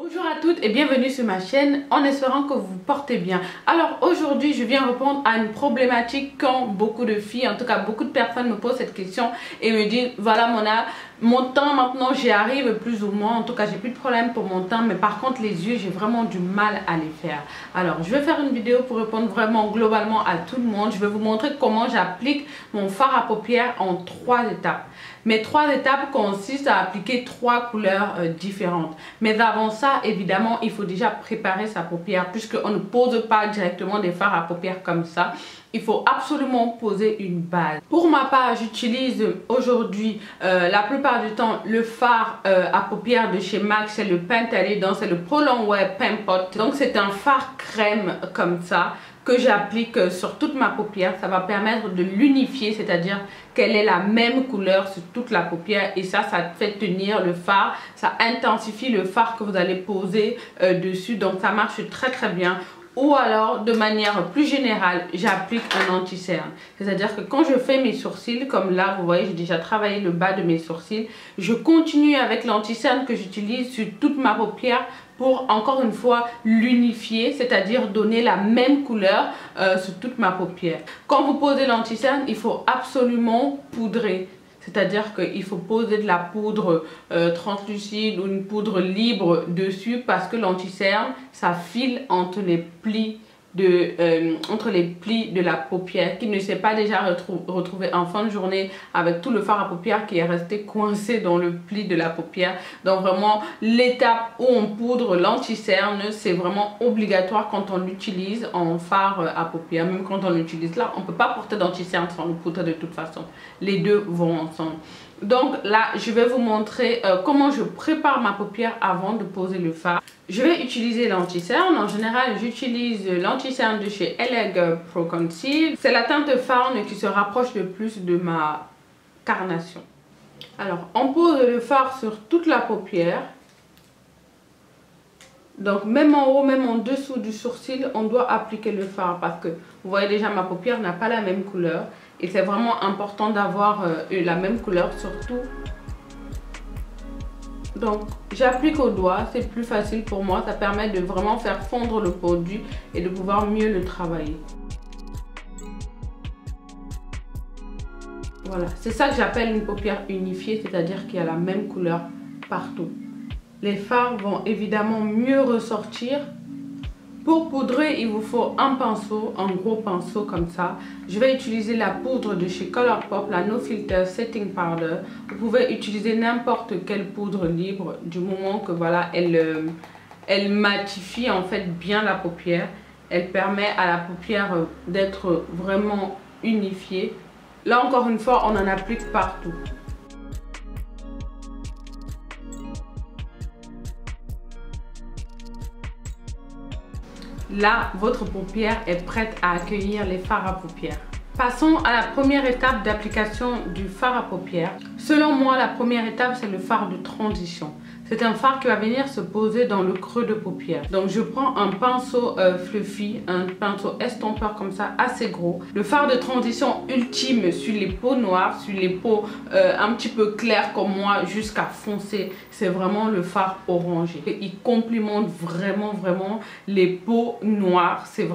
Bonjour à toutes et bienvenue sur ma chaîne en espérant que vous vous portez bien. Alors aujourd'hui je viens répondre à une problématique quand beaucoup de filles, en tout cas beaucoup de personnes me posent cette question et me disent voilà Mona, mon teint maintenant j'y arrive plus ou moins, en tout cas j'ai plus de problème pour mon teint, mais par contre les yeux j'ai vraiment du mal à les faire. Alors je vais faire une vidéo pour répondre vraiment globalement à tout le monde. Je vais vous montrer comment j'applique mon fard à paupières en 3 étapes. Mes 3 étapes consistent à appliquer 3 couleurs différentes. Mais avant ça, évidemment, il faut déjà préparer sa paupière puisqu'on ne pose pas directement des fards à paupières comme ça. Il faut absolument poser une base. Pour ma part, j'utilise aujourd'hui la plupart du temps le fard à paupières de chez MAC, c'est le Pentale, donc c'est le Pro Longwear Pen Pot. Donc c'est un fard crème comme ça que j'applique sur toute ma paupière. Ça va permettre de l'unifier, c'est-à-dire qu'elle ait la même couleur sur toute la paupière et ça fait tenir le fard, ça intensifie le fard que vous allez poser dessus, donc ça marche très très bien. Ou alors de manière plus générale, j'applique un anti-cerne, c'est à dire que quand je fais mes sourcils, comme là vous voyez j'ai déjà travaillé le bas de mes sourcils, je continue avec l'anti-cerne que j'utilise sur toute ma paupière pour encore une fois l'unifier, c'est-à-dire donner la même couleur sur toute ma paupière. Quand vous posez l'anti-cerne, il faut absolument poudrer. C'est-à-dire qu'il faut poser de la poudre translucide ou une poudre libre dessus parce que l'anti-cerne, ça file entre les plis de la paupière. Qui ne s'est pas déjà retrouvé en fin de journée avec tout le fard à paupières qui est resté coincé dans le pli de la paupière. Donc vraiment, l'étape où on poudre l'anti-cerne, c'est vraiment obligatoire quand on l'utilise en fard à paupières. Même quand on l'utilise là, on ne peut pas porter d'anti-cerne sans le poudre de toute façon. Les deux vont ensemble. Donc là, je vais vous montrer comment je prépare ma paupière avant de poser le fard. Je vais utiliser l'anti-cerne. En général, j'utilise l'anti-cerne de chez Eleg Pro Conceal. C'est la teinte Fawn qui se rapproche le plus de ma carnation. Alors, on pose le fard sur toute la paupière. Donc, même en haut, même en dessous du sourcil, on doit appliquer le fard parce que vous voyez déjà ma paupière n'a pas la même couleur. Et c'est vraiment important d'avoir la même couleur surtout. Donc j'applique au doigt, c'est plus facile pour moi. Ça permet de vraiment faire fondre le produit et de pouvoir mieux le travailler. Voilà, c'est ça que j'appelle une paupière unifiée, c'est-à-dire qu'il y a la même couleur partout. Les fards vont évidemment mieux ressortir. Pour poudrer, il vous faut un pinceau, un gros pinceau comme ça. Je vais utiliser la poudre de chez Colourpop, la No Filter Setting Powder. Vous pouvez utiliser n'importe quelle poudre libre du moment que voilà, elle matifie en fait bien la paupière. Elle permet à la paupière d'être vraiment unifiée. Là encore une fois, on en applique partout. Là, votre paupière est prête à accueillir les fards à paupières. Passons à la première étape d'application du fard à paupières. Selon moi, la première étape, c'est le fard de transition. C'est un fard qui va venir se poser dans le creux de paupière. Donc je prends un pinceau fluffy, un pinceau estompeur comme ça, assez gros. Le fard de transition ultime sur les peaux noires, sur les peaux un petit peu claires comme moi, jusqu'à foncé. C'est vraiment le fard orangé. Et il complimente vraiment les peaux noires. C'est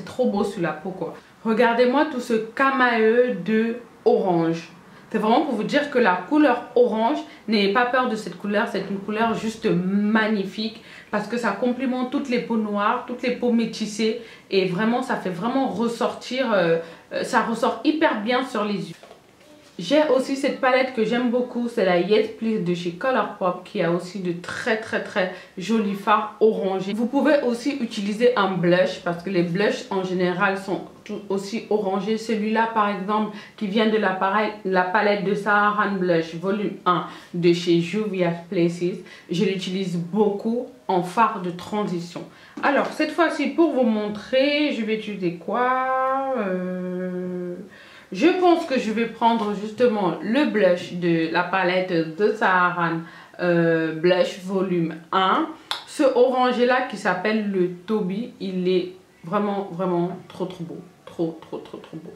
trop beau sur la peau quoi. Regardez-moi tout ce camailleux de orange. C'est vraiment pour vous dire que la couleur orange, n'ayez pas peur de cette couleur, c'est une couleur juste magnifique parce que ça complimente toutes les peaux noires, toutes les peaux métissées et vraiment ça fait vraiment ressortir, ça ressort hyper bien sur les yeux. J'ai aussi cette palette que j'aime beaucoup, c'est la Yet Please de chez Colourpop qui a aussi de très jolis fards orangés. Vous pouvez aussi utiliser un blush parce que les blushs en général sont aussi orangés. Celui-là par exemple qui vient de la palette de Saharan Blush volume 1 de chez Juvia's Places. Je l'utilise beaucoup en fard de transition. Alors cette fois-ci pour vous montrer, je vais utiliser quoi je pense que je vais prendre justement le blush de la palette de Saharan Blush volume 1. Ce orangé là qui s'appelle le Toby, il est vraiment trop beau. Trop beau.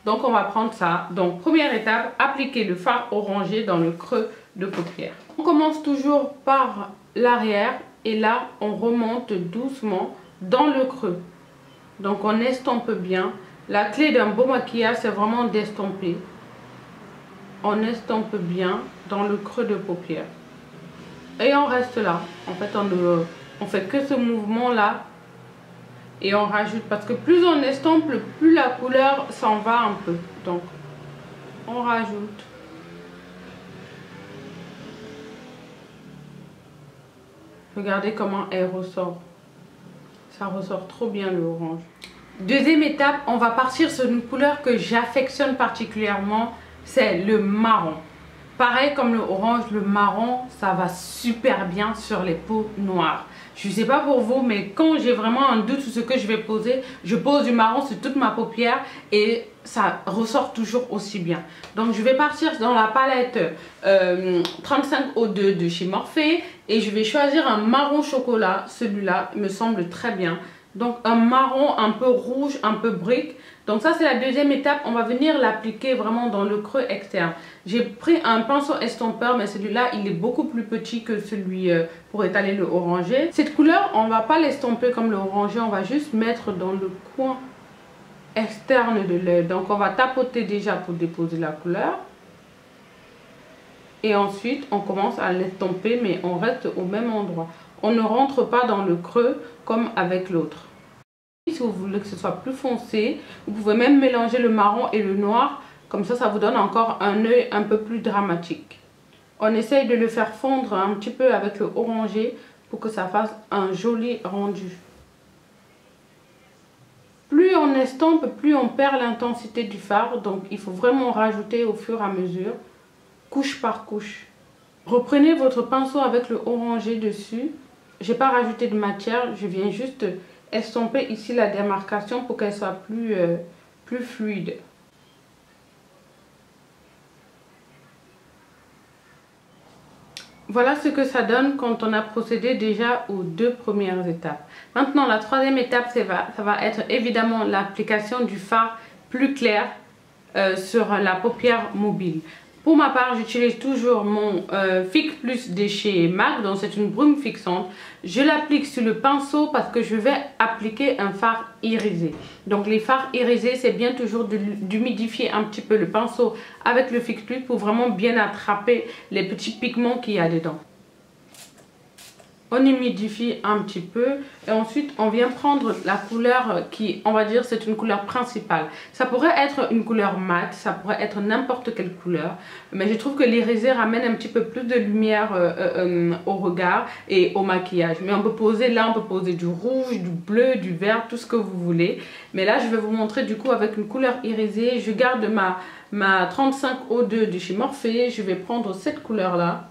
Donc on va prendre ça. Donc première étape, appliquer le fard orangé dans le creux de paupière. On commence toujours par l'arrière et là on remonte doucement dans le creux. Donc on estompe bien. La clé d'un beau maquillage, c'est vraiment d'estomper. On estompe bien dans le creux de paupière. Et on reste là. En fait, on fait que ce mouvement là. Et on rajoute. Parce que plus on estompe, plus la couleur s'en va un peu. Donc, on rajoute. Regardez comment elle ressort. Ça ressort trop bien le orange. Deuxième étape, on va partir sur une couleur que j'affectionne particulièrement. C'est le marron. Pareil comme le orange, le marron, ça va super bien sur les peaux noires. Je ne sais pas pour vous, mais quand j'ai vraiment un doute sur ce que je vais poser, je pose du marron sur toute ma paupière et ça ressort toujours aussi bien. Donc je vais partir dans la palette 3502 de chez Morphe et je vais choisir un marron chocolat. Celui-là me semble très bien. Donc un marron un peu rouge, un peu brique. Donc ça c'est la deuxième étape, on va venir l'appliquer vraiment dans le creux externe. J'ai pris un pinceau estompeur mais celui-là il est beaucoup plus petit que celui pour étaler le orangé. Cette couleur on va pas l'estomper comme le orangé, on va juste mettre dans le coin externe de l'œil. Donc on va tapoter déjà pour déposer la couleur. Et ensuite on commence à l'estomper mais on reste au même endroit. On ne rentre pas dans le creux comme avec l'autre. Si vous voulez que ce soit plus foncé, vous pouvez même mélanger le marron et le noir. Comme ça vous donne encore un œil un peu plus dramatique. On essaye de le faire fondre un petit peu avec le orangé pour que ça fasse un joli rendu. Plus on estompe, plus on perd l'intensité du fard. Donc il faut vraiment rajouter au fur et à mesure, couche par couche. Reprenez votre pinceau avec le orangé dessus. Je n'ai pas rajouté de matière, je viens juste estomper ici la démarcation pour qu'elle soit plus fluide. Voilà ce que ça donne quand on a procédé déjà aux deux premières étapes. Maintenant la troisième étape ça va être évidemment l'application du fard plus clair sur la paupière mobile. Pour ma part, j'utilise toujours mon Fix Plus de chez MAC, donc c'est une brume fixante. Je l'applique sur le pinceau parce que je vais appliquer un fard irisé. Donc les fards irisés, c'est bien toujours d'humidifier un petit peu le pinceau avec le Fix Plus pour vraiment bien attraper les petits pigments qu'il y a dedans. On humidifie un petit peu et ensuite on vient prendre la couleur qui, on va dire, c'est une couleur principale. Ça pourrait être une couleur mate, ça pourrait être n'importe quelle couleur, mais je trouve que l'irisé ramène un petit peu plus de lumière au regard et au maquillage. Mais on peut poser là, on peut poser du rouge, du bleu, du vert, tout ce que vous voulez. Mais là je vais vous montrer du coup avec une couleur irisée. Je garde ma 3502 de chez Morphe. Je vais prendre cette couleur là.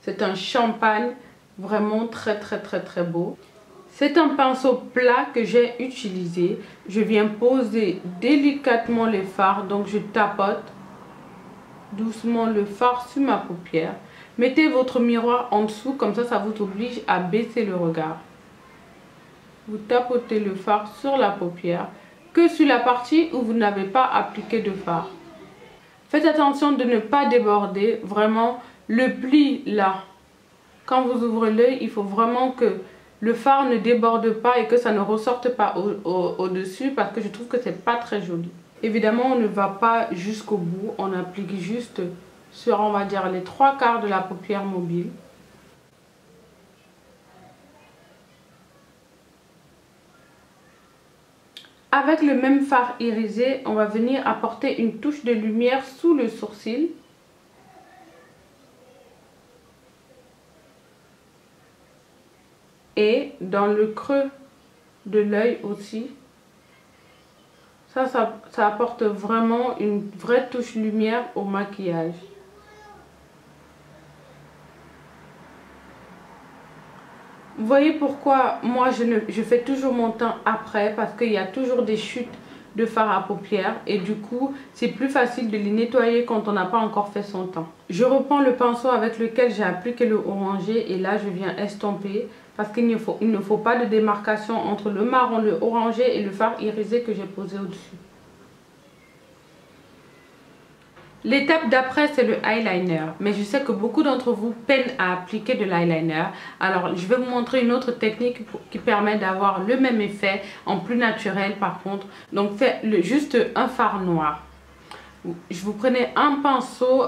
C'est un champagne. Vraiment très beau. C'est un pinceau plat que j'ai utilisé. Je viens poser délicatement les fards. Donc je tapote doucement le fard sur ma paupière. Mettez votre miroir en dessous. Comme ça vous oblige à baisser le regard. Vous tapotez le fard sur la paupière. Que sur la partie où vous n'avez pas appliqué de fard. Faites attention de ne pas déborder. Vraiment le pli là. Quand vous ouvrez l'œil, il faut vraiment que le fard ne déborde pas et que ça ne ressorte pas au-dessus parce que je trouve que c'est pas très joli. Évidemment, on ne va pas jusqu'au bout, on applique juste sur, on va dire, les 3/4 de la paupière mobile. Avec le même fard irisé, on va venir apporter une touche de lumière sous le sourcil. Et dans le creux de l'œil aussi. Ça apporte vraiment une vraie touche lumière au maquillage. Vous voyez pourquoi moi je fais toujours mon teint après, parce qu'il y a toujours des chutes de fard à paupières et du coup c'est plus facile de les nettoyer quand on n'a pas encore fait son teint. Je reprends le pinceau avec lequel j'ai appliqué le orangé et là je viens estomper parce qu'il ne faut pas de démarcation entre le marron, le orangé et le fard irisé que j'ai posé au-dessus. L'étape d'après, c'est le eyeliner. Mais je sais que beaucoup d'entre vous peinent à appliquer de l'eyeliner. Alors, je vais vous montrer une autre technique qui permet d'avoir le même effet en plus naturel par contre. Donc, c'est juste un fard noir. Je vous prenez un pinceau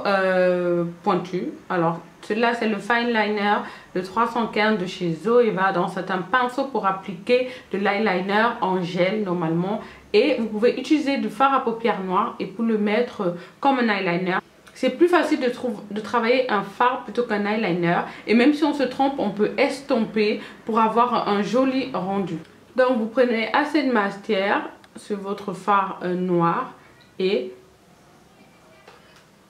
pointu. Alors, celui-là, c'est le Fine Liner de 315 de chez Zoeva. Donc, c'est un pinceau pour appliquer de l'eyeliner en gel normalement. Et vous pouvez utiliser du fard à paupières noir et pour le mettre comme un eyeliner. C'est plus facile de travailler un fard plutôt qu'un eyeliner. Et même si on se trompe, on peut estomper pour avoir un joli rendu. Donc, vous prenez assez de matière sur votre fard noir et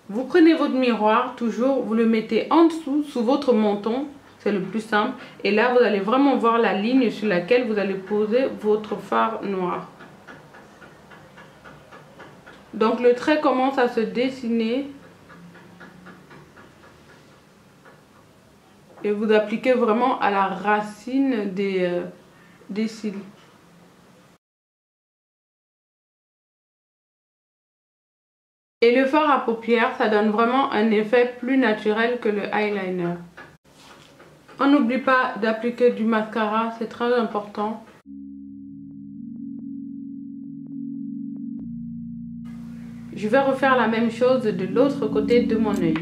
vous prenez votre miroir, toujours, vous le mettez en dessous, sous votre menton, c'est le plus simple. Et là, vous allez vraiment voir la ligne sur laquelle vous allez poser votre fard noir. Donc, le trait commence à se dessiner. Et vous appliquez vraiment à la racine des cils. Et le fard à paupières, ça donne vraiment un effet plus naturel que le eyeliner. On n'oublie pas d'appliquer du mascara, c'est très important. Je vais refaire la même chose de l'autre côté de mon œil.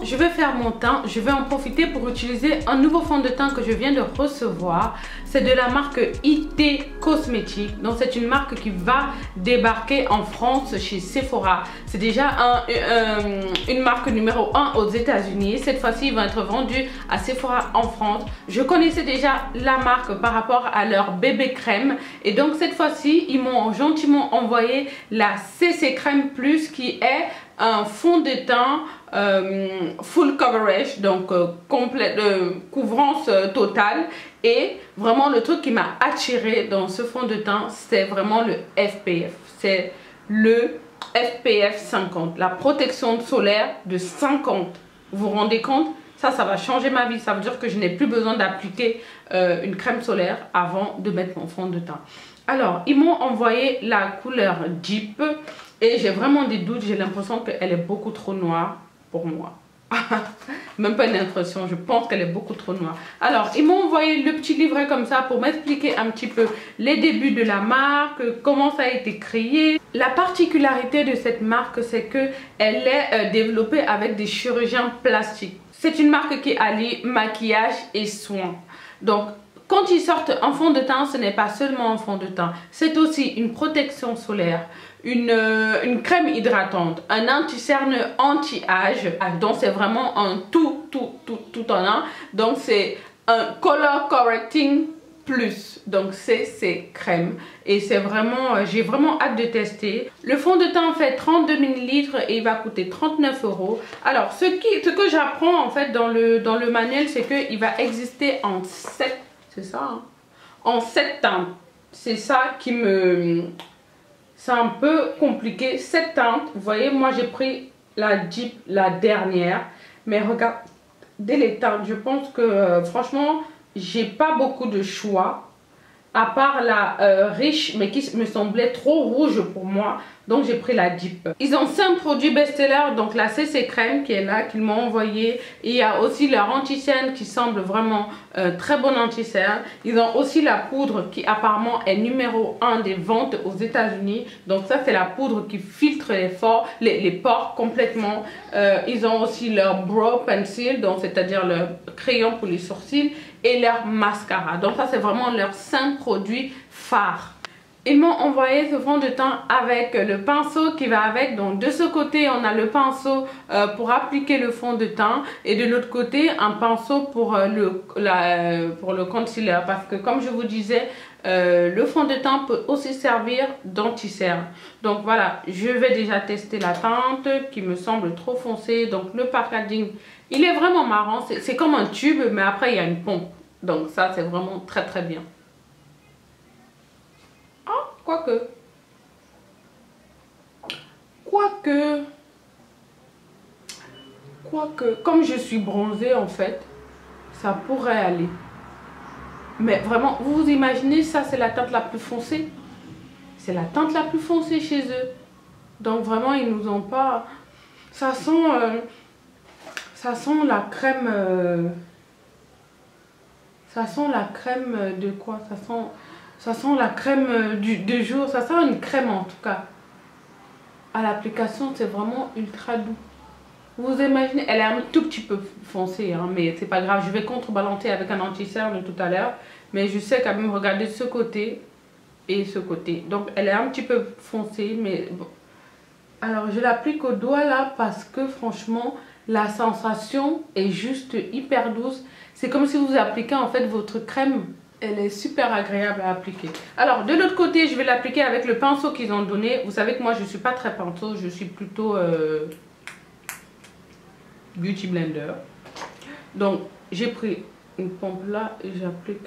Je vais faire mon teint, je vais en profiter pour utiliser un nouveau fond de teint que je viens de recevoir. C'est de la marque IT Cosmetics. Donc c'est une marque qui va débarquer en France chez Sephora. C'est déjà une marque numéro 1 aux États-Unis. Cette fois-ci, il va être vendu à Sephora en France. Je connaissais déjà la marque par rapport à leur bébé crème. Et donc cette fois-ci, ils m'ont gentiment envoyé la CC Crème Plus qui est un fond de teint full coverage, donc couvrance totale. Et vraiment le truc qui m'a attiré dans ce fond de teint, c'est vraiment le FPF. C'est le FPF 50, la protection solaire de 50. Vous vous rendez compte? Ça va changer ma vie. Ça veut dire que je n'ai plus besoin d'appliquer une crème solaire avant de mettre mon fond de teint. Alors, ils m'ont envoyé la couleur Deep et j'ai vraiment des doutes. J'ai l'impression qu'elle est beaucoup trop noire pour moi. Même pas une impression, je pense qu'elle est beaucoup trop noire. Alors, ils m'ont envoyé le petit livret comme ça pour m'expliquer un petit peu les débuts de la marque, comment ça a été créé. La particularité de cette marque, c'est qu'elle est développée avec des chirurgiens plastiques. C'est une marque qui allie maquillage et soins. Donc, quand ils sortent un fond de teint, ce n'est pas seulement un fond de teint. C'est aussi une protection solaire, une crème hydratante, un anti-cerne anti-âge. Donc, c'est vraiment un tout en un. Donc, c'est un color correcting plus. Donc, c'est ces crèmes. Et c'est vraiment, j'ai vraiment hâte de tester. Le fond de teint fait 32 ml et il va coûter 39 €. Alors, ce que j'apprends en fait dans le manuel, c'est qu'il va exister en 7. C'est ça, hein? En 7 teintes. C'est ça qui me... C'est un peu compliqué. 7 teintes. Vous voyez, moi j'ai pris la Deep, la dernière. Mais regardez les teintes. Je pense que franchement, j'ai pas beaucoup de choix. À part la riche, mais qui me semblait trop rouge pour moi. Donc j'ai pris la Deep. Ils ont 5 produits best-sellers. Donc la CC Crème qui est là, qu'ils m'ont envoyé. Et il y a aussi leur anti-cerne qui semble vraiment très bon anti-cerne. Ils ont aussi la poudre qui apparemment est numéro 1 des ventes aux États-Unis. Donc ça c'est la poudre qui filtre les pores complètement. Ils ont aussi leur Brow Pencil, donc c'est-à-dire le crayon pour les sourcils. et leur mascara. Donc ça c'est vraiment leurs 5 produits phares. Ils m'ont envoyé ce fond de teint avec le pinceau qui va avec. Donc de ce côté on a le pinceau pour appliquer le fond de teint et de l'autre côté un pinceau pour le concealer. Parce que comme je vous disais, le fond de teint peut aussi servir d'anti-cerne. Donc voilà, je vais déjà tester la teinte qui me semble trop foncée. Donc le packaging, il est vraiment marrant. C'est comme un tube mais après il y a une pompe. Donc ça c'est vraiment très très bien. Quoique, comme je suis bronzée en fait, ça pourrait aller. Mais vraiment, vous vous imaginez, ça c'est la teinte la plus foncée. C'est la teinte la plus foncée chez eux. Donc vraiment, ils nous ont pas... Ça sent la crème... ça sent la crème de quoi? Ça sent la crème du jour. Ça sent une crème en tout cas. À l'application, c'est vraiment ultra doux. Vous imaginez, elle est un tout petit peu foncée, hein, mais c'est pas grave. Je vais contrebalancer avec un anti-cerne tout à l'heure. Mais je sais quand même regarder ce côté et ce côté. Donc elle est un petit peu foncée, mais bon. Alors je l'applique au doigt là parce que franchement, la sensation est juste hyper douce. C'est comme si vous appliquez en fait votre crème. Elle est super agréable à appliquer. Alors de l'autre côté, je vais l'appliquer avec le pinceau qu'ils ont donné. Vous savez que moi je suis pas très pinceau, je suis plutôt Beauty Blender. Donc j'ai pris une pompe là et j'applique.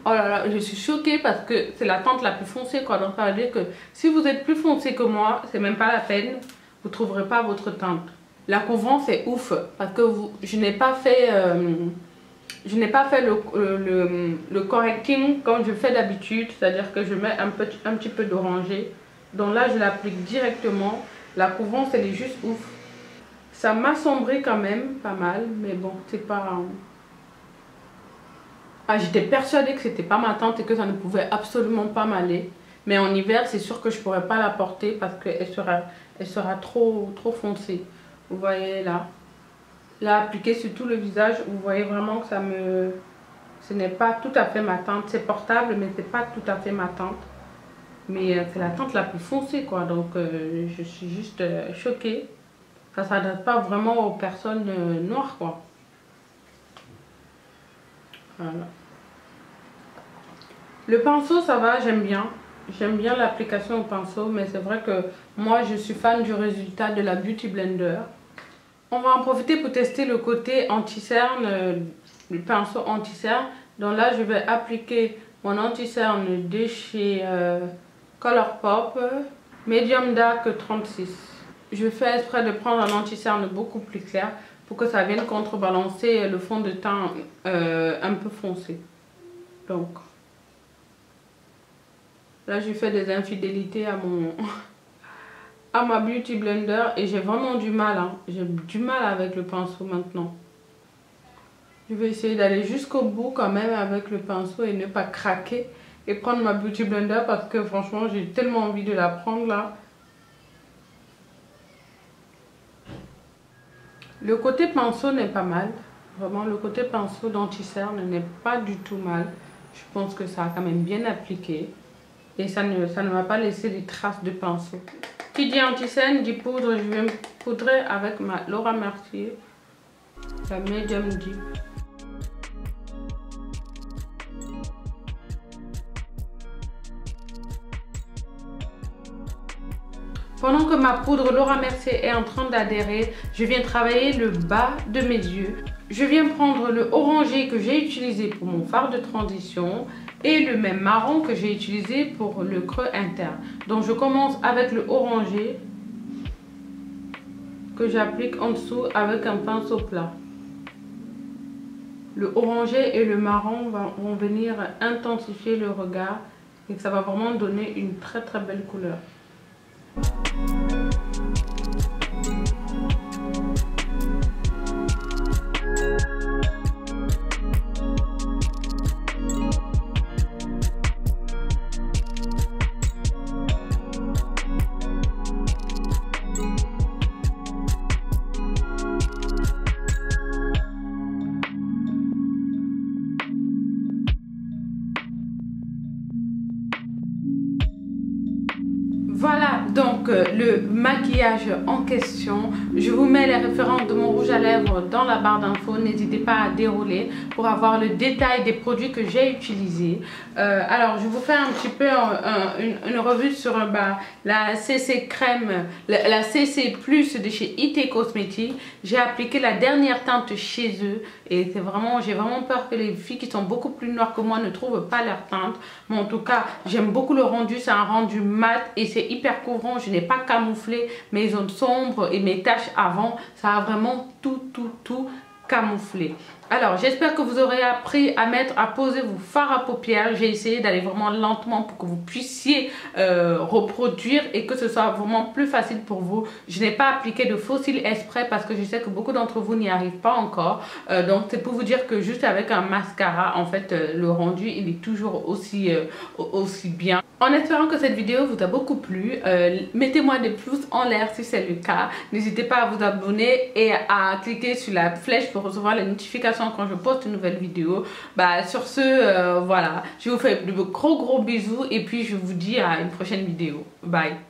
Oh là là, je suis choquée parce que c'est la teinte la plus foncée quoi. Donc ça veut dire que si vous êtes plus foncé que moi, c'est même pas la peine. Vous trouverez pas votre teinte. La couvrance est ouf parce que je n'ai pas fait... le correcting comme je fais d'habitude, c'est-à-dire que je mets un petit peu d'orangé. Donc là, je l'applique directement. La couvrance, elle est juste ouf. Ça m'assombrit quand même pas mal, mais bon, c'est pas... Ah, j'étais persuadée que c'était pas ma teinte et que ça ne pouvait absolument pas m'aller. Mais en hiver, c'est sûr que je pourrais pas la porter parce qu'elle sera trop foncée. Vous voyez là. Là, appliqué sur tout le visage, vous voyez vraiment que ce n'est pas tout à fait ma teinte. C'est portable, mais c'est pas tout à fait ma teinte. Mais c'est la teinte la plus foncée, quoi. Donc, je suis juste choquée. Ça ne s'adresse pas vraiment aux personnes noires, quoi. Voilà. Le pinceau, ça va, j'aime bien. J'aime bien l'application au pinceau, mais c'est vrai que moi, je suis fan du résultat de la Beauty Blender. On va en profiter pour tester le côté anti-cerne, le pinceau anti-cerne. Donc là, je vais appliquer mon anti-cerne de chez Colourpop, Medium Dark 36. Je fais exprès de prendre un anti-cerne beaucoup plus clair pour que ça vienne contrebalancer le fond de teint un peu foncé. Donc, là, je fais des infidélités à ma Beauty Blender et j'ai vraiment du mal, hein. J'ai du mal avec le pinceau maintenant. Je vais essayer d'aller jusqu'au bout quand même avec le pinceau et ne pas craquer et prendre ma Beauty Blender parce que franchement j'ai tellement envie de la prendre là. Le côté pinceau n'est pas mal, vraiment le côté pinceau d'anti-cerne n'est pas du tout mal. Je pense que ça a quand même bien appliqué et ça ne va pas laisser des traces de pinceau. Qui dit anti-cerne dit poudre, je vais me poudrer avec ma Laura Mercier, la Medium Deep. Pendant que ma poudre Laura Mercier est en train d'adhérer, je viens travailler le bas de mes yeux. Je viens prendre le orangé que j'ai utilisé pour mon fard de transition et le même marron que j'ai utilisé pour le creux interne. Donc je commence avec le orangé que j'applique en dessous avec un pinceau plat. Le orangé et le marron vont venir intensifier le regard et ça va vraiment donner une très très belle couleur. le maquillage en question. Je vous mets les références de mon rouge à lèvres dans la barre d'infos. N'hésitez pas à dérouler pour avoir le détail des produits que j'ai utilisés. Alors je vous fais un petit peu une revue sur la CC crème, la CC plus de chez IT Cosmetics. J'ai appliqué la dernière teinte chez eux et c'est vraiment, j'ai vraiment peur que les filles qui sont beaucoup plus noires que moi ne trouvent pas leur teinte. Mais en tout cas, j'aime beaucoup le rendu. C'est un rendu mat et c'est hyper couvrant. Je n'ai pas camouflé mes zones sombres et mes taches avant. Ça a vraiment tout camouflé. Alors j'espère que vous aurez appris à poser vos fards à paupières. J'ai essayé d'aller vraiment lentement pour que vous puissiez reproduire et que ce soit vraiment plus facile pour vous. Je n'ai pas appliqué de faux cils exprès parce que je sais que beaucoup d'entre vous n'y arrivent pas encore. Donc c'est pour vous dire que juste avec un mascara, en fait le rendu il est toujours aussi bien. En espérant que cette vidéo vous a beaucoup plu, mettez-moi des pouces en l'air si c'est le cas. N'hésitez pas à vous abonner et à cliquer sur la flèche pour recevoir les notifications quand je poste une nouvelle vidéo. Sur ce, voilà, je vous fais de gros bisous et puis je vous dis à une prochaine vidéo. Bye.